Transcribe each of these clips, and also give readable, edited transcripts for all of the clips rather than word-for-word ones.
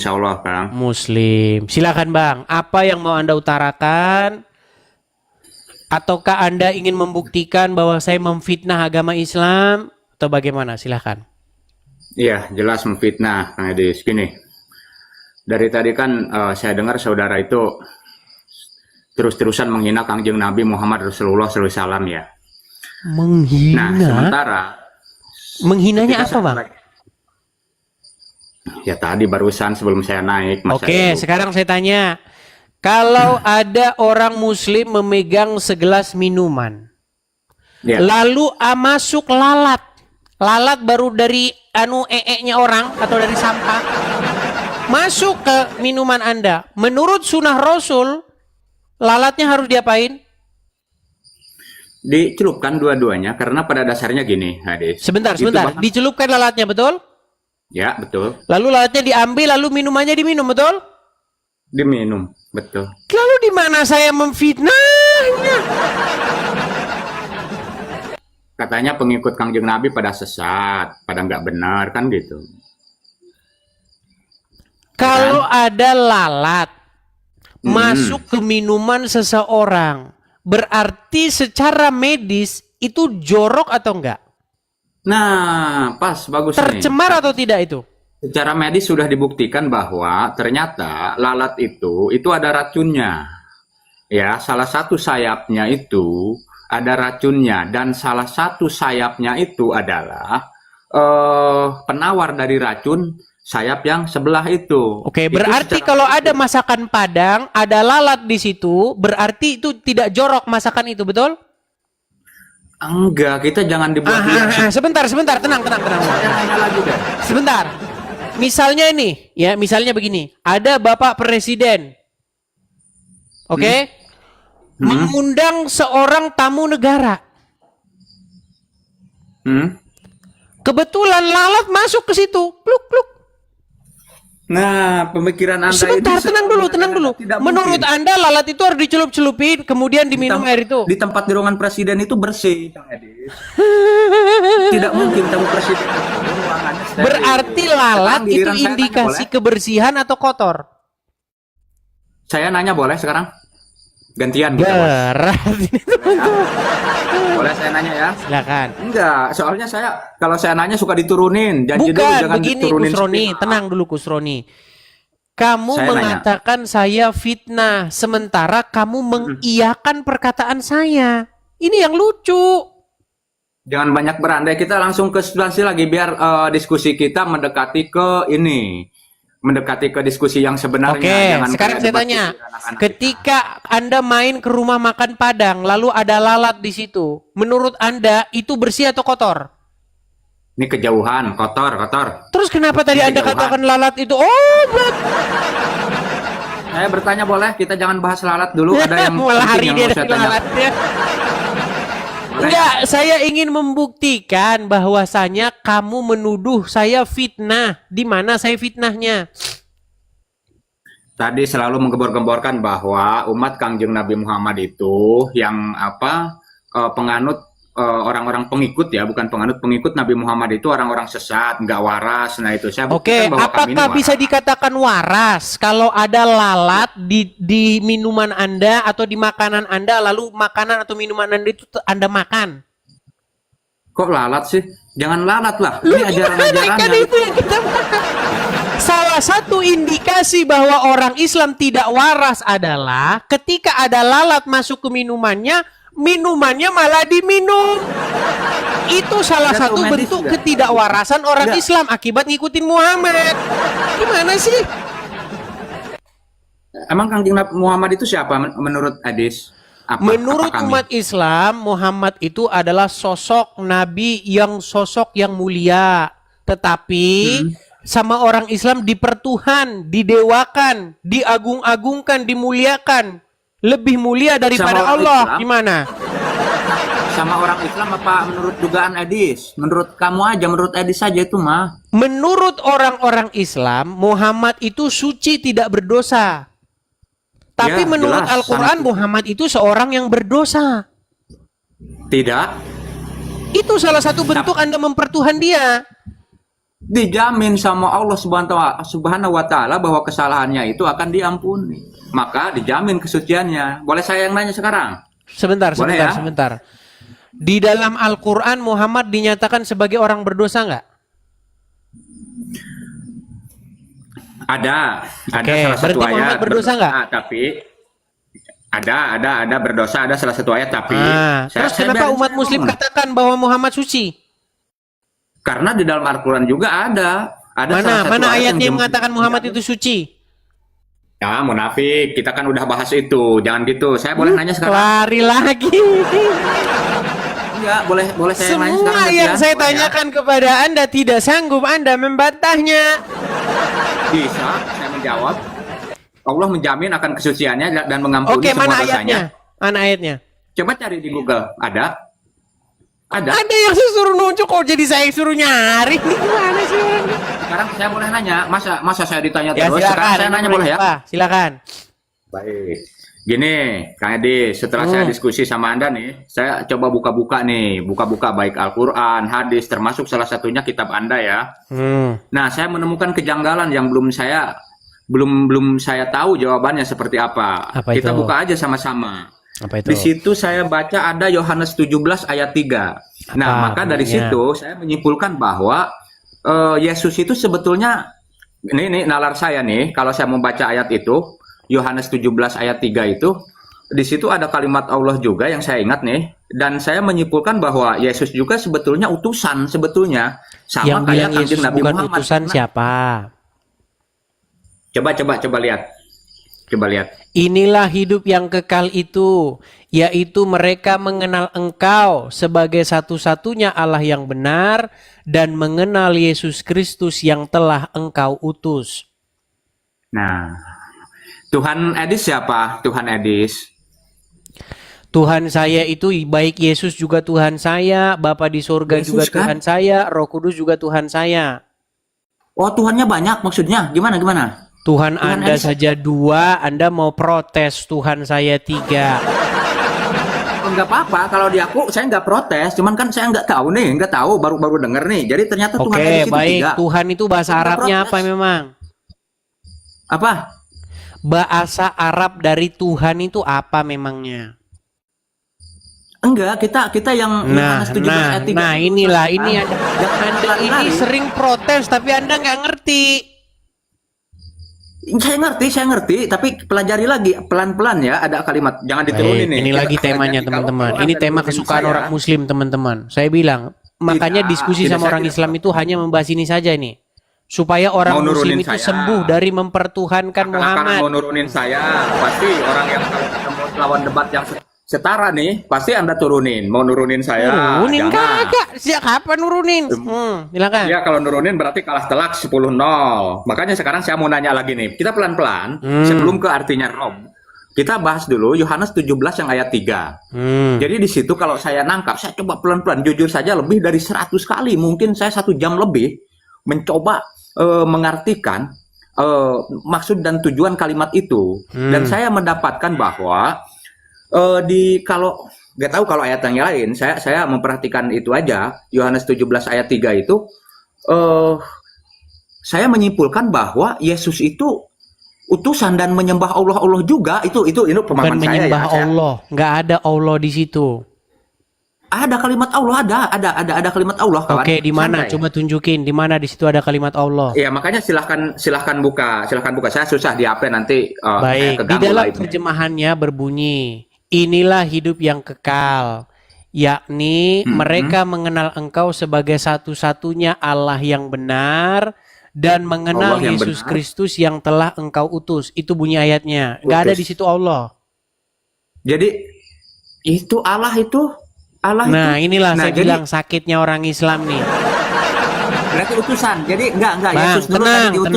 Insya Allah, Bang. Muslim. Silakan Bang, apa yang mau Anda utarakan? Ataukah Anda ingin membuktikan bahwa saya memfitnah agama Islam? Atau bagaimana? Silakan. Iya, jelas memfitnah, Kang Edis. Gini, dari tadi kan saya dengar saudara itu terus-terusan menghina Kangjeng Nabi Muhammad Rasulullah SAW ya. Menghina? Nah, sementara menghinanya ketika apa Bang? Ya tadi barusan sebelum saya naik. Oke, sekarang saya tanya. Kalau ada orang muslim memegang segelas minuman, Ya. lalu masuk lalat. Lalat baru dari nya orang atau dari sampah. Masuk ke minuman Anda. Menurut sunnah Rasul, lalatnya harus diapain? Dicelupkan dua-duanya karena pada dasarnya gini, Hadis. Sebentar. Bang. Dicelupkan lalatnya, betul? Ya, betul. Lalu lalatnya diambil, lalu minumannya diminum, betul? Diminum, betul. Lalu di mana saya memfitnahnya? Katanya pengikut Kangjeng Nabi pada sesat, pada nggak benar, kan gitu. Kalau ada lalat masuk ke minuman seseorang, berarti secara medis itu jorok atau enggak? Nah, pas, bagus Tercemar nih. atau tidak itu? Secara medis sudah dibuktikan bahwa ternyata lalat itu ada racunnya. Ya, salah satu sayapnya itu ada racunnya dan salah satu sayapnya itu adalah penawar dari racun sayap yang sebelah itu. Oke, Itu berarti kalau ada masakan Padang, ada lalat di situ, berarti itu tidak jorok masakan itu, betul? Enggak, kita jangan dibuat Sebentar, tenang. lagi deh. Sebentar. Misalnya ini, ya, misalnya begini. Ada Bapak Presiden. Oke? Mengundang seorang tamu negara. Kebetulan lalat masuk ke situ. Pluk. Nah, pemikiran Anda Sebentar, itu tenang dulu. Menurut Anda lalat itu harus dicelup-celupin, kemudian diminum air itu? Di tempat di ruangan presiden itu bersih, Kang Edis. Tidak mungkin tamu presiden itu ruangannya steril. Berarti lalat itu Giliran saya indikasi nanya, kebersihan atau kotor? saya nanya boleh sekarang? Gantian kita, Bos. Berat ini teman-teman. Boleh saya nanya ya? Silakan. Enggak, soalnya kalau saya nanya suka diturunin. Janji dulu Bukan, jangan begini diturunin. Kusroni, tenang dulu Kusroni. Kamu Saya mengatakan saya fitnah, sementara kamu mengiyakan perkataan saya. Ini yang lucu. Jangan banyak berandai, kita langsung ke substansi lagi biar diskusi kita mendekati ke ini. Mendekati ke diskusi yang sebenarnya. Oke, Jangan sekarang kayak saya debat tanya. anak-anak Ketika Anda main ke rumah makan Padang, lalu ada lalat di situ. Menurut Anda itu bersih atau kotor? Ini kejauhan, kotor. Terus kenapa tadi Anda Kejauhan. katakan lalat itu? Oh, berat. Saya bertanya boleh, kita jangan bahas lalat dulu. Ada yang Mulai hari penting dia yang mau saya dari tanya. lalatnya. Boleh? Enggak, saya ingin membuktikan bahwasanya kamu menuduh saya fitnah. Di mana saya fitnahnya? Tadi selalu menggembor-gemborkan bahwa umat Kangjeng Nabi Muhammad itu yang penganut orang-orang pengikut ya, bukan pengikut Nabi Muhammad itu orang-orang sesat, nggak waras. Nah itu saya Oke, buktikan bahwa kami ini apakah waras. bisa dikatakan waras kalau ada lalat di minuman Anda atau di makanan Anda, lalu makanan atau minuman Anda itu Anda makan? Kok lalat sih? Jangan lalat lah. Ini Kan ajaran-ajarannya. itu yang kita makan. Salah satu indikasi bahwa orang Islam tidak waras adalah ketika ada lalat masuk ke minumannya malah diminum. Itu salah Ada satu medis bentuk nggak? ketidakwarasan orang Nggak. Islam akibat ngikutin Muhammad. Gimana sih? Emang Kangjeng Nabi Muhammad itu siapa menurut hadis? Menurut Apa kami? umat Islam, Muhammad itu adalah sosok nabi yang mulia. Tetapi sama orang Islam dipertuhan, didewakan, diagung-agungkan, dimuliakan. Lebih mulia daripada Sama orang Allah. Islam? Gimana? Sama orang Islam apa menurut dugaan hadis? Menurut kamu aja, menurut hadis saja itu mah. Menurut orang-orang Islam, Muhammad itu suci tidak berdosa. Tapi Ya, menurut jelas, Al-Quran, sangat. Muhammad itu seorang yang berdosa. Tidak. Itu salah satu bentuk Anda mempertuhan dia. dijamin sama Allah Subhanahu wa taala bahwa kesalahannya itu akan diampuni. Maka dijamin kesuciannya. Boleh saya yang nanya sekarang? Sebentar, Boleh sebentar, ya? sebentar. Di dalam Al-Quran Muhammad dinyatakan sebagai orang berdosa nggak? Ada Oke, salah satu berarti Muhammad ayat berdosa nggak? tapi ada berdosa, ada salah satu ayat tapi Terus kenapa biarin umat saya Muslim ngomong. katakan bahwa Muhammad suci? Karena di dalam Al-Quran juga ada salah satu Mana ayat ayatnya yang yang mengatakan Muhammad itu suci? Ya, munafik. Kita kan udah bahas itu. Jangan gitu. Saya boleh nanya sekarang? Lari lagi. Enggak, boleh saya nanya Semua sekarang? yang Bastian? saya Boleh ya? tanyakan kepada Anda tidak sanggup Anda membantahnya. Bisa, saya menjawab. Allah menjamin akan kesuciannya dan mengampuni Oke, semua mana dosanya. ayatnya? Mana ayatnya? Coba cari di Google. Ada? Ada. Ada yang suruh nunjuk kok jadi saya yang suruh nyari. Ini gimana sih orang? Sekarang saya boleh nanya. Masa saya ditanya Ya terus? silakan. Sekarang saya nanya boleh ya? Silakan. Baik. Gini, Kang Edi, setelah saya diskusi sama Anda nih, saya coba buka-buka nih, buka-buka baik Al-Quran, hadis, termasuk salah satunya kitab Anda ya. Nah, saya menemukan kejanggalan yang belum saya tahu jawabannya seperti apa. Apa Kita itu? buka aja sama-sama. Apa itu? Di situ saya baca ada Yohanes 17 ayat 3. Nah, maka dari bunyinya? situ saya menyimpulkan bahwa Yesus itu sebetulnya ini nalar saya nih, kalau saya membaca ayat itu Yohanes 17 ayat 3 itu, di situ ada kalimat Allah juga yang saya ingat nih, dan saya menyimpulkan bahwa Yesus juga sebetulnya utusan sebetulnya sama Yang kayak bilang Yesus Kanjeng Nabi bukan Muhammad. utusan Nah, siapa? Coba lihat. Coba lihat. Inilah hidup yang kekal itu, yaitu mereka mengenal Engkau sebagai satu-satunya Allah yang benar dan mengenal Yesus Kristus yang telah Engkau utus. Nah, Tuhan Edis siapa? Tuhan Edis. Tuhan saya itu baik Yesus juga Tuhan saya, Bapa di surga Yesus juga kan? Tuhan saya, Roh Kudus juga Tuhan saya. Oh, Tuhannya banyak maksudnya. Gimana? Tuhan Tuhan Anda Yesus. saja 2, Anda mau protes Tuhan saya 3. Oh, nggak apa-apa kalau di aku saya nggak protes, cuman kan saya nggak tahu baru denger nih. Jadi ternyata Tuhan Oke, Edis itu baik. 3. Tuhan itu bahasa Nggak Arabnya protes. apa memang? Apa? Bahasa Arab dari Tuhan itu apa memangnya? Enggak, kita yang Yohanes 17 ayat 3. Inilah ini Anda ini lari. sering protes tapi Anda nggak ngerti. Saya ngerti, tapi pelajari lagi pelan-pelan ya. Ada kalimat jangan diturunin nih. Ini Kita lagi pelajari. temanya Kalau teman-teman. Anda Ini tema nurunin kesukaan saya, orang Muslim teman-teman. Saya bilang makanya diskusi tidak, sama saya orang tidak Islam itu hanya membahas ini saja nih. Supaya orang Mau Muslim nurunin itu saya. sembuh dari mempertuhankan Karena Muhammad. mau nurunin saya, pasti orang yang kalau ketemu lawan debat yang setara nih, pasti Anda turunin. Mau nurunin saya. Nurunin jangan. kagak? Sejak kapan nurunin? Silakan. Ya kalau nurunin berarti kalah telak 10-0. Makanya sekarang saya mau nanya lagi nih. Kita pelan-pelan sebelum ke artinya Rom. Kita bahas dulu Yohanes 17 yang ayat 3. Jadi di situ kalau saya nangkap, saya coba pelan-pelan. Jujur saja lebih dari 100 kali. Mungkin saya 1 jam lebih mencoba mengartikan maksud dan tujuan kalimat itu. Dan saya mendapatkan bahwa kalau nggak tahu kalau ayat yang lain, saya memperhatikan itu aja. Yohanes 17 ayat 3 itu saya menyimpulkan bahwa Yesus itu utusan dan menyembah Allah juga. Itu Bukan pemahaman saya menyembah ya. Allah, nggak ada Allah di situ. Ada kalimat Allah, ada kalimat Allah, kawan. Oke, di mana? Santai. Coba tunjukin di mana di situ ada kalimat Allah. Ya makanya silahkan buka. Saya susah di HP nanti. Baik, di keganggu dalam lah itu. terjemahannya berbunyi, inilah hidup yang kekal, yakni mereka mengenal Engkau sebagai satu-satunya Allah yang benar dan mengenal Allah yang Yesus benar. Kristus yang telah Engkau utus. Itu bunyi ayatnya. Nggak ada Utus. di situ Allah. Jadi itu Allah itu. Nah, inilah saya jadi, bilang sakitnya orang Islam nih. berarti utusan. Jadi enggak Bang, Yesus dulu tadi diutus.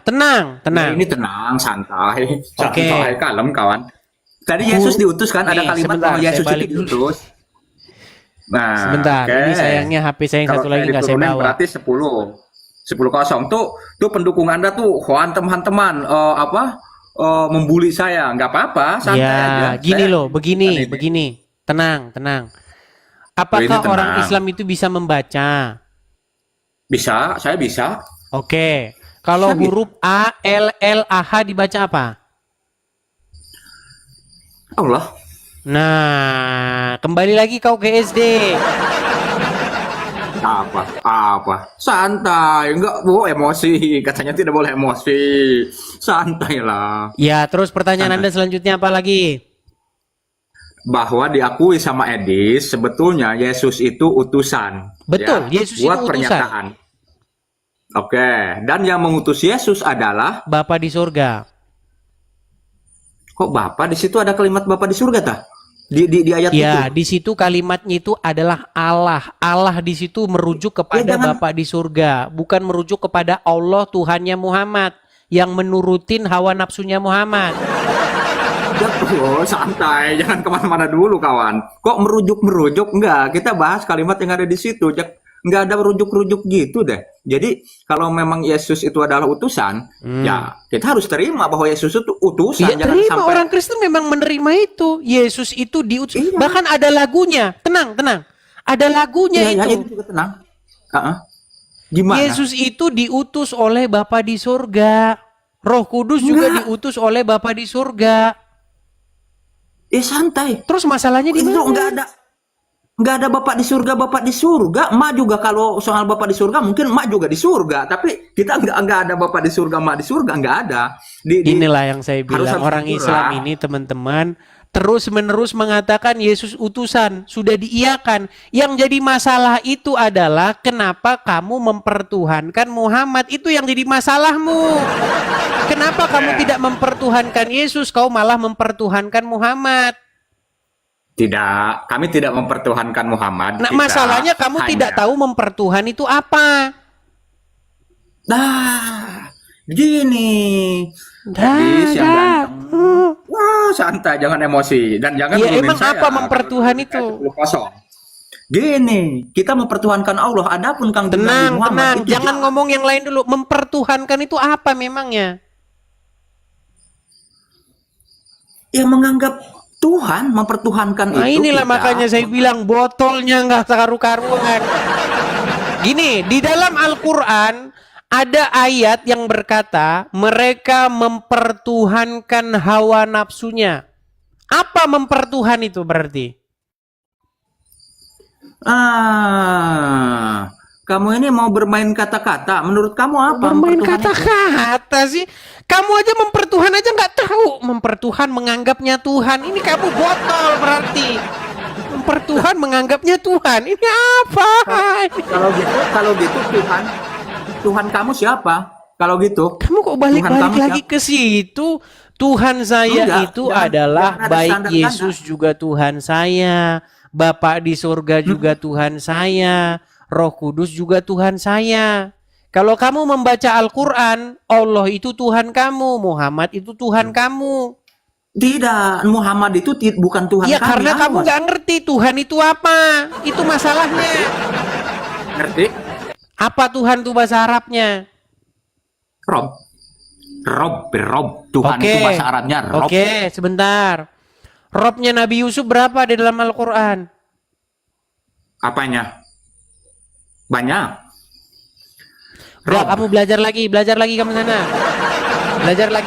tenang. Nah, ini tenang, santai, Oke. kalem kawan. Tadi Yesus diutus kan, ada Nih, kalimat sebentar, bahwa Yesus saya balik itu diutus. Nah, Sebentar, oke. ini sayangnya HP saya yang Kalau satu lagi nggak saya diturunin bawa. berarti 10-0. Tuh pendukung Anda tuh hantem-hanteman membuli saya. Nggak apa-apa, santai aja. Ya, gini Saya- loh, begini. Tenang. Oh, ini Apakah tenang. orang Islam itu bisa membaca? Bisa, saya bisa. Oke. Kalau Bisa, bisa. huruf A, L, L, A, H dibaca apa? Allah. Nah, kembali lagi kau ke SD. Apa? Santai, enggak boleh emosi. Katanya tidak boleh emosi. Santai lah. Ya, terus pertanyaan Santai. Anda selanjutnya apa lagi? Bahwa diakui sama Edis, sebetulnya Yesus itu utusan. Betul, ya, Yesus buat itu utusan. pernyataan. Oke, dan yang mengutus Yesus adalah, Bapa di surga. kok Bapa di situ ada kalimat Bapa di surga tah? Di ayat Ya, itu. di situ kalimatnya itu adalah Allah. Allah di situ merujuk kepada jangan- Bapa di surga, bukan merujuk kepada Allah Tuhannya Muhammad yang menurutin hawa nafsunya Muhammad. Santai, jangan kemana-mana dulu kawan. Kok merujuk-merujuk? Enggak, kita bahas kalimat yang ada di situ. Enggak ada merujuk-rujuk gitu deh. Jadi kalau memang Yesus itu adalah utusan, ya kita harus terima bahwa Yesus itu utusan. Ya, terima, orang Kristen memang menerima itu. Yesus itu diutus. Iya. Bahkan ada lagunya. Tenang. Ada lagunya Iya, itu. itu juga tenang. Gimana? Yesus itu diutus oleh Bapa di surga. Roh Kudus juga Enggak. diutus oleh Bapa di surga. Santai. Terus masalahnya di Itu mana? enggak ada Bapak di surga, Bapak di surga. Emak juga kalau soal Bapak di surga, mungkin emak juga di surga. Tapi kita enggak ada Bapak di surga, emak di surga, enggak ada. Inilah yang saya harus bilang, orang itulah. Islam ini teman-teman terus-menerus mengatakan Yesus utusan, sudah diiyakan. Yang jadi masalah itu adalah kenapa kamu mempertuhankan Muhammad, itu yang jadi masalahmu. Kenapa kamu tidak mempertuhankan Yesus, kau malah mempertuhankan Muhammad? Tidak, kami tidak mempertuhankan Muhammad. Nah, Kita masalahnya kamu hanya- tidak tahu mempertuhan itu apa. Nah, gini. Dah, Edis yang dah. ganteng. Wah, santai, jangan emosi dan jangan Ya, nurunin emang saya. apa mempertuhan itu? 10-0. Gini, kita mempertuhankan Allah. Adapun Kang Nabi Tenang, Muhammad itu jangan ngomong yang lain dulu. Mempertuhankan itu apa memangnya? yang menganggap Tuhan, mempertuhankan Nah, itu. inilah kita- makanya saya bilang botolnya nggak karu-karuan. Gini, di dalam Al-Quran ada ayat yang berkata mereka mempertuhankan hawa nafsunya. Apa mempertuhan itu berarti? Kamu ini mau bermain kata-kata. Menurut kamu apa? Bermain mempertuhan itu? kata-kata sih. Kamu aja mempertuhan aja nggak tahu. Mempertuhan menganggapnya Tuhan. Ini kamu botol berarti. Mempertuhan menganggapnya Tuhan. Ini apa? Kalau gitu Tuhan kamu siapa? Kalau gitu. Kamu kok Tuhan balik-balik kamu lagi ke situ? Tuhan saya Enggak, itu jangan adalah ada baik standar Yesus juga Tuhan saya. Bapa di surga juga Tuhan saya. Roh Kudus juga Tuhan saya. Kalau kamu membaca Al-Quran, Allah itu Tuhan kamu, Muhammad itu Tuhan kamu. Tidak, Muhammad itu bukan Tuhan Ya kami. karena kamu awas. nggak ngerti Tuhan itu apa. Itu masalahnya. Ngerti? Apa Tuhan itu bahasa Arabnya? Rob. Tuhan itu bahasa Arabnya Rob. Oke, sebentar. Robnya Nabi Yusuf berapa di dalam Al-Quran? Apanya? Banyak. Udah, Rob. kamu belajar lagi kamu sana. Belajar lagi.